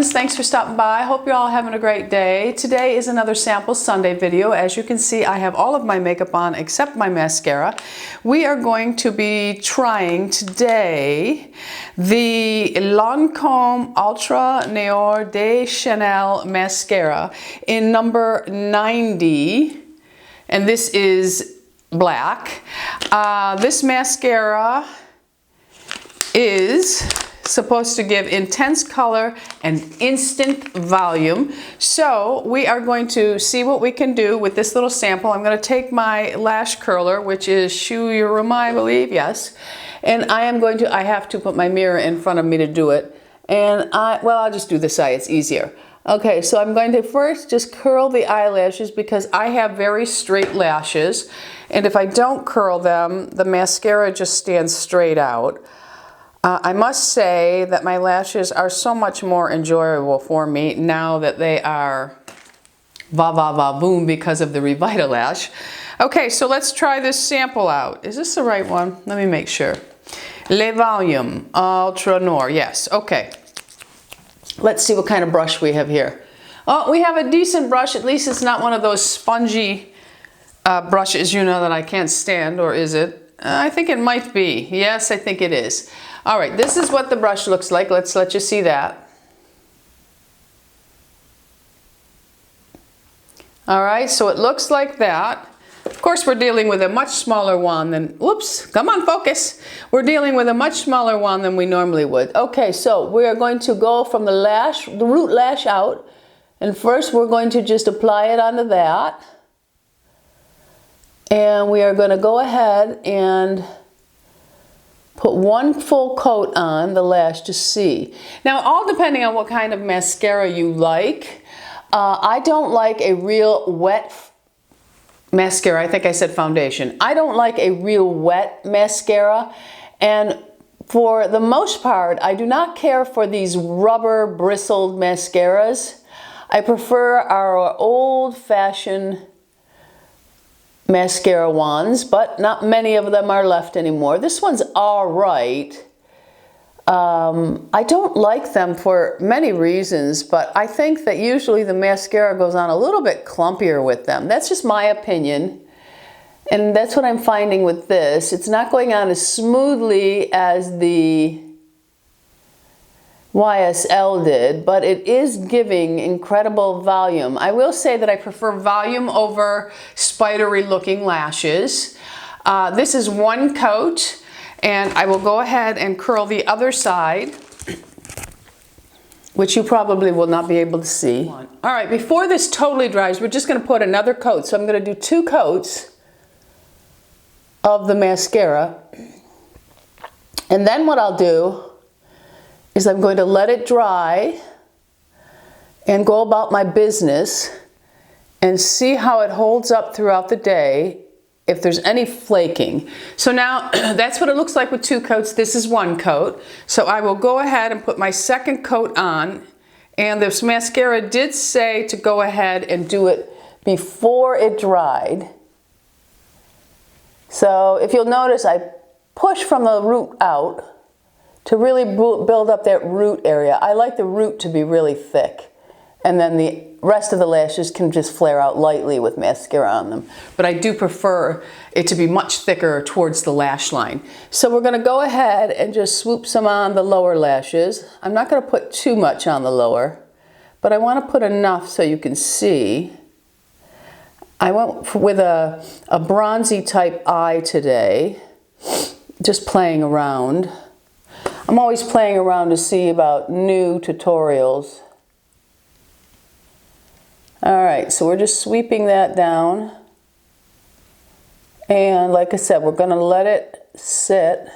Thanks for stopping by. I hope you're all having a great day. Today is another Sample Sunday video. As you can see, I have all of my makeup on except my mascara. We are going to be trying today the Lancôme Ultra Noir de Chanel mascara in number 90, and this is black. This mascara is supposed to give intense color and instant volume. So we are going to see what we can do with this little sample. I'm going to take my lash curler, which is Shu Yuruma, I believe, yes. And I have to put my mirror in front of me to do it. And I'll just do this side, it's easier. Okay, so I'm going to first just curl the eyelashes because I have very straight lashes. And if I don't curl them, the mascara just stands straight out. I must say that my lashes are so much more enjoyable for me now that they are va va va boom because of the Revitalash. Okay, so let's try this sample out. Is this the right one? Let me make sure. Le Volume Ultra Noir, yes, okay. Let's see what kind of brush we have here. Oh, we have a decent brush. At least it's not one of those spongy brushes, you know, that I can't stand, or is it? I think it might be. Yes, I think it is. All right, this is what the brush looks like. Let's let you see that. All right, so it looks like that. Of course, we're dealing with a much smaller wand than, whoops, come on, focus. We're dealing with a much smaller wand than we normally would. Okay, so we are going to go from the root lash out. And first, we're going to just apply it onto that. And we are going to go ahead and put one full coat on the lash to see. Now, all depending on what kind of mascara you like. I don't like a real wet mascara. I think I said foundation. I don't like a real wet mascara. And for the most part, I do not care for these rubber bristled mascaras. I prefer our old-fashioned mascara wands, but not many of them are left anymore. This one's all right. I don't like them for many reasons, but I think that usually the mascara goes on a little bit clumpier with them. That's just my opinion. And that's what I'm finding with this. It's not going on as smoothly as the YSL did, but it is giving incredible volume. I will say that I prefer volume over spidery looking lashes. This is one coat, and I will go ahead and curl the other side, which you probably will not be able to see. All right, before this totally dries, we're just going to put another coat. So I'm going to do 2 coats of the mascara. And then what I'll do is I'm going to let it dry and go about my business and see how it holds up throughout the day, if there's any flaking. So now that's what it looks like with 2 coats. This is 1 coat. So I will go ahead and put my second coat on. And this mascara did say to go ahead and do it before it dried. So if you'll notice, I push from the root out to really build up that root area. I like the root to be really thick. And then the rest of the lashes can just flare out lightly with mascara on them. But I do prefer it to be much thicker towards the lash line. So we're going to go ahead and just swoop some on the lower lashes. I'm not going to put too much on the lower, but I want to put enough so you can see. I went with a bronzy type eye today, just playing around. I'm always playing around to see about new tutorials. All right, so we're just sweeping that down. And like I said, we're going to let it sit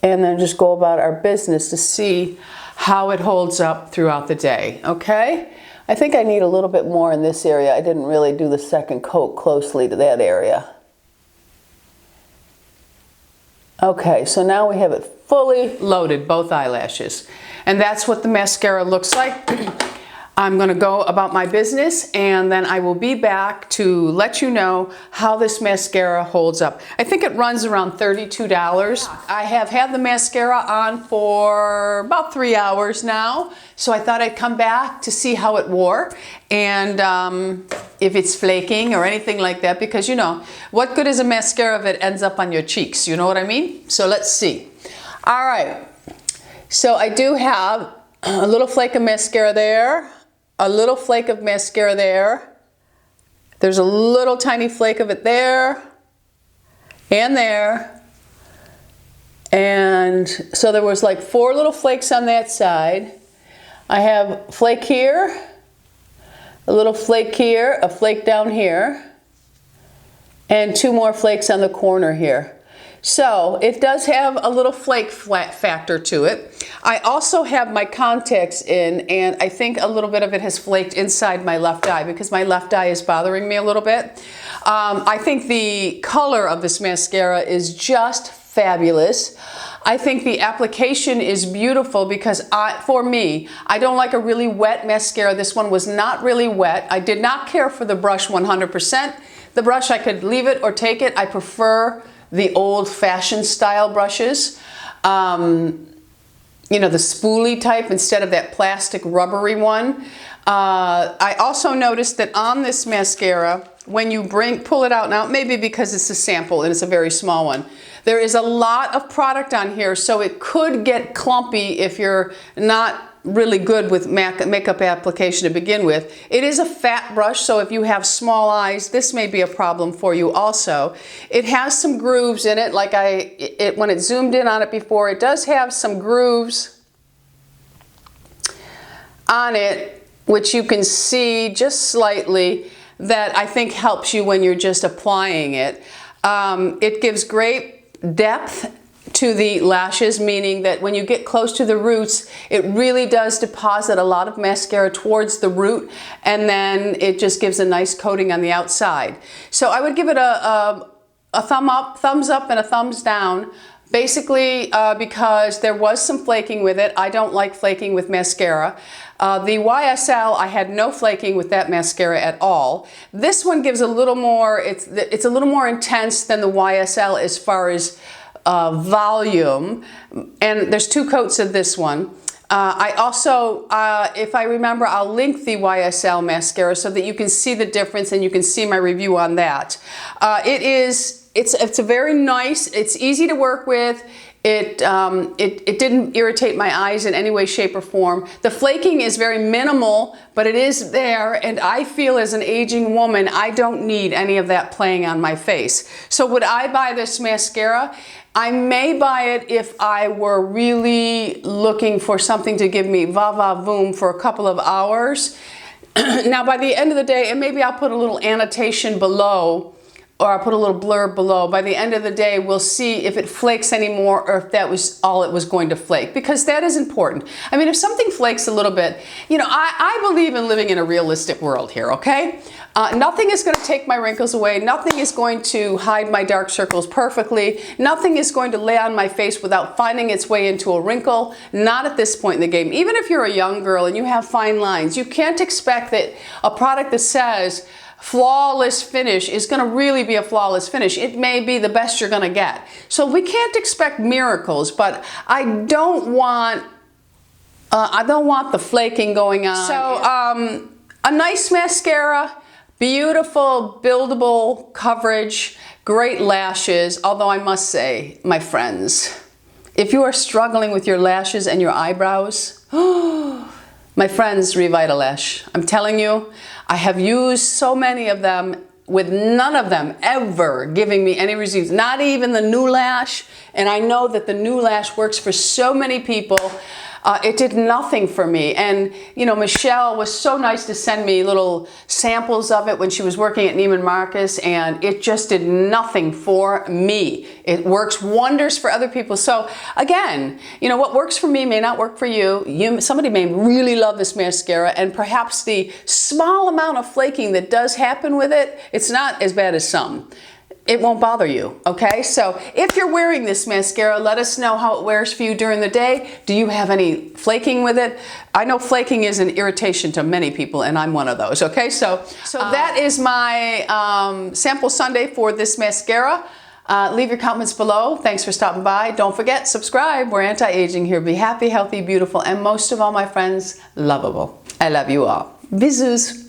and then just go about our business to see how it holds up throughout the day, okay? I think I need a little bit more in this area. I didn't really do the second coat closely to that area. Okay, so now we have it fully loaded, both eyelashes. And that's what the mascara looks like. I'm going to go about my business, and then I will be back to let you know how this mascara holds up. I think it runs around $32. I have had the mascara on for about 3 hours now, so I thought I'd come back to see how it wore and if it's flaking or anything like that, because you know, what good is a mascara if it ends up on your cheeks? You know what I mean? So let's see. All right, so I do have a little flake of mascara there. A little flake of mascara there. There's a little tiny flake of it there and there. And so there was like 4 little flakes on that side. I have flake here, a little flake here, a flake down here, and 2 more flakes on the corner here. So it does have a little flake factor to it. I also have my contacts in, and I think a little bit of it has flaked inside my left eye because my left eye is bothering me a little bit. I think the color of this mascara is just fabulous. I think the application is beautiful because for me, I don't like a really wet mascara. This one was not really wet. I did not care for the brush 100%. The brush, I could leave it or take it. I prefer the old-fashioned style brushes, you know, the spoolie type instead of that plastic rubbery one. I also noticed that on this mascara, when you pull it out now, maybe because it's a sample and it's a very small one, there is a lot of product on here, so it could get clumpy if you're not really good with makeup application to begin with. It is a fat brush, so if you have small eyes, this may be a problem for you also. It has some grooves in it, like when it zoomed in on it before, it does have some grooves on it, which you can see just slightly, that I think helps you when you're just applying it. It gives great depth to the lashes, meaning that when you get close to the roots, it really does deposit a lot of mascara towards the root, and then it just gives a nice coating on the outside. So I would give it a thumbs up and a thumbs down, basically because there was some flaking with it. I don't like flaking with mascara. The YSL, I had no flaking with that mascara at all. This one gives a little more, it's a little more intense than the YSL as far as volume, and there's 2 coats of this one. I also, if I remember, I'll link the YSL mascara so that you can see the difference and you can see my review on that. It's a very nice, it's easy to work with. It didn't irritate my eyes in any way, shape, or form. The flaking is very minimal, but it is there, and I feel as an aging woman, I don't need any of that playing on my face. So would I buy this mascara? I may buy it if I were really looking for something to give me va-va-voom for a couple of hours. Now, by the end of the day, and maybe I'll put a little annotation below, or I'll put a little blurb below. By the end of the day, we'll see if it flakes anymore or if that was all it was going to flake, because that is important. I mean, if something flakes a little bit, you know, I believe in living in a realistic world here, okay? Nothing is going to take my wrinkles away. Nothing is going to hide my dark circles perfectly. Nothing is going to lay on my face without finding its way into a wrinkle. Not at this point in the game. Even if you're a young girl and you have fine lines, you can't expect that a product that says flawless finish is going to really be a flawless finish. It may be the best you're going to get. So we can't expect miracles, but I don't want the flaking going on. So a nice mascara, beautiful buildable coverage, great lashes, although I must say, my friends, if you are struggling with your lashes and your eyebrows, my friends, Revitalash. I'm telling you, I have used so many of them with none of them ever giving me any results, not even the new lash. And I know that the new lash works for so many people. It did nothing for me. And, you know, Michelle was so nice to send me little samples of it when she was working at Neiman Marcus, and it just did nothing for me. It works wonders for other people. So again, you know, what works for me may not work for you. Somebody may really love this mascara, and perhaps the small amount of flaking that does happen with it, it's not as bad as some. it won't bother you, okay? So if you're wearing this mascara, let us know how it wears for you during the day. Do you have any flaking with it? I know flaking is an irritation to many people, and I'm one of those, okay? So that is my sample sundae for this mascara. Leave your comments below. Thanks for stopping by. Don't forget, subscribe. We're anti-aging here. Be happy, healthy, beautiful, and most of all, my friends, lovable. I love you all. Bisous.